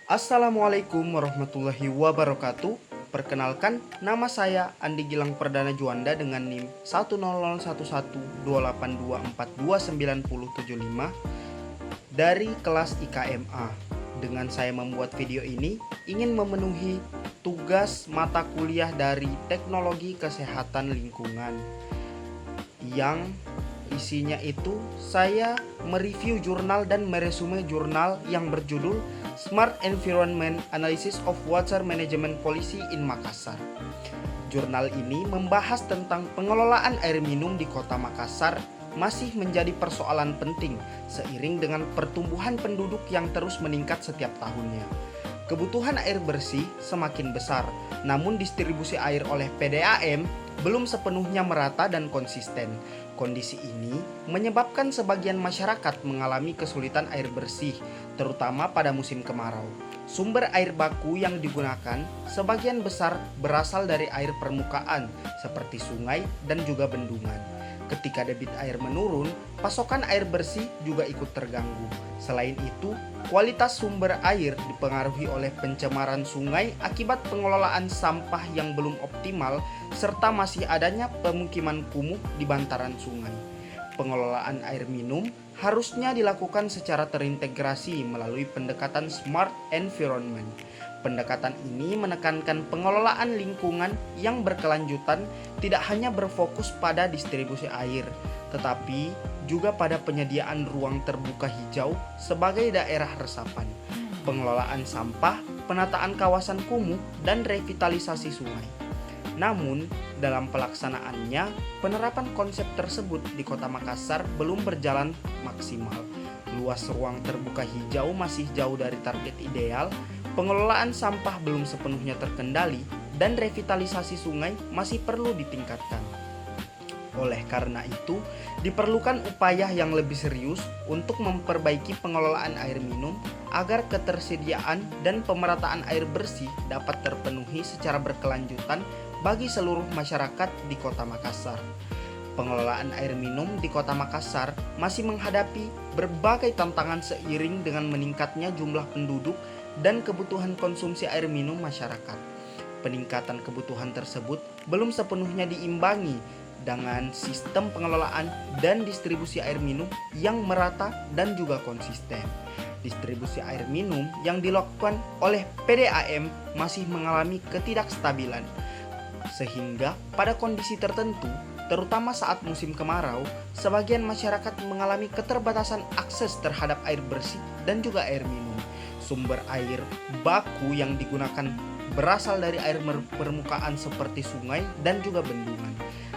Assalamualaikum warahmatullahi wabarakatuh. Perkenalkan, nama saya Andi Gilang Perdana Juanda dengan NIM 1001128242975 dari kelas IKMA. Dengan saya membuat video ini ingin memenuhi tugas mata kuliah dari Teknologi Kesehatan Lingkungan yang isinya itu saya mereview jurnal dan meresume jurnal yang berjudul Smart Environment Analysis of Water Management Policy in Makassar. Jurnal ini membahas tentang pengelolaan air minum di Kota Makassar masih menjadi persoalan penting seiring dengan pertumbuhan penduduk yang terus meningkat setiap tahunnya. Kebutuhan air bersih semakin besar, namun distribusi air oleh PDAM belum sepenuhnya merata dan konsisten. Kondisi ini menyebabkan sebagian masyarakat mengalami kesulitan air bersih, terutama pada musim kemarau. Sumber air baku yang digunakan sebagian besar berasal dari air permukaan, seperti sungai dan juga bendungan. Ketika debit air menurun, pasokan air bersih juga ikut terganggu. Selain itu, kualitas sumber air dipengaruhi oleh pencemaran sungai akibat pengelolaan sampah yang belum optimal serta masih adanya pemukiman kumuh di bantaran sungai. Pengelolaan air minum harusnya dilakukan secara terintegrasi melalui pendekatan Smart Environment. Pendekatan ini menekankan pengelolaan lingkungan yang berkelanjutan tidak hanya berfokus pada distribusi air, tetapi juga pada penyediaan ruang terbuka hijau sebagai daerah resapan, pengelolaan sampah, penataan kawasan kumuh, dan revitalisasi sungai. Namun, dalam pelaksanaannya, penerapan konsep tersebut di Kota Makassar belum berjalan maksimal. Luas ruang terbuka hijau masih jauh dari target ideal, pengelolaan sampah belum sepenuhnya terkendali, dan revitalisasi sungai masih perlu ditingkatkan. Oleh karena itu, diperlukan upaya yang lebih serius untuk memperbaiki pengelolaan air minum agar ketersediaan dan pemerataan air bersih dapat terpenuhi secara berkelanjutan bagi seluruh masyarakat di Kota Makassar. Pengelolaan air minum di Kota Makassar masih menghadapi berbagai tantangan seiring dengan meningkatnya jumlah penduduk dan kebutuhan konsumsi air minum masyarakat. Peningkatan kebutuhan tersebut belum sepenuhnya diimbangi dengan sistem pengelolaan dan distribusi air minum yang merata dan juga konsisten. Distribusi air minum yang dilakukan oleh PDAM masih mengalami ketidakstabilan, sehingga pada kondisi tertentu, terutama saat musim kemarau, sebagian masyarakat mengalami keterbatasan akses terhadap air bersih dan juga air minum. Sumber air baku yang digunakan berasal dari air permukaan seperti sungai dan juga bendungan.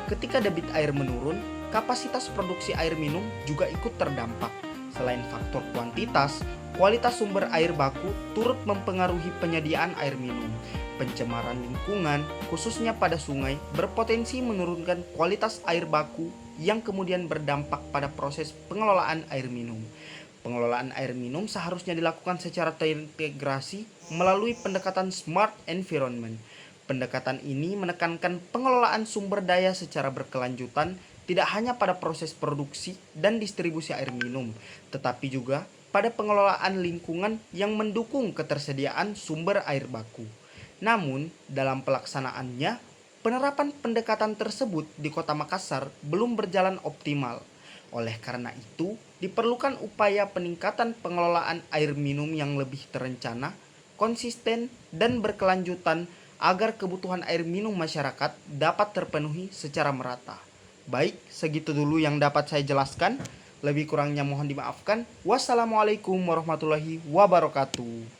Ketika debit air menurun, kapasitas produksi air minum juga ikut terdampak. Selain faktor kuantitas, kualitas sumber air baku turut mempengaruhi penyediaan air minum. Pencemaran lingkungan, khususnya pada sungai, berpotensi menurunkan kualitas air baku yang kemudian berdampak pada proses pengelolaan air minum. Pengelolaan air minum seharusnya dilakukan secara terintegrasi melalui pendekatan Smart Environment. Pendekatan ini menekankan pengelolaan sumber daya secara berkelanjutan tidak hanya pada proses produksi dan distribusi air minum, tetapi juga pada pengelolaan lingkungan yang mendukung ketersediaan sumber air baku. Namun, dalam pelaksanaannya, penerapan pendekatan tersebut di Kota Makassar belum berjalan optimal. Oleh karena itu, diperlukan upaya peningkatan pengelolaan air minum yang lebih terencana, konsisten, dan berkelanjutan agar kebutuhan air minum masyarakat dapat terpenuhi secara merata. Baik, segitu dulu yang dapat saya jelaskan. Lebih kurangnya mohon dimaafkan. Wassalamualaikum warahmatullahi wabarakatuh.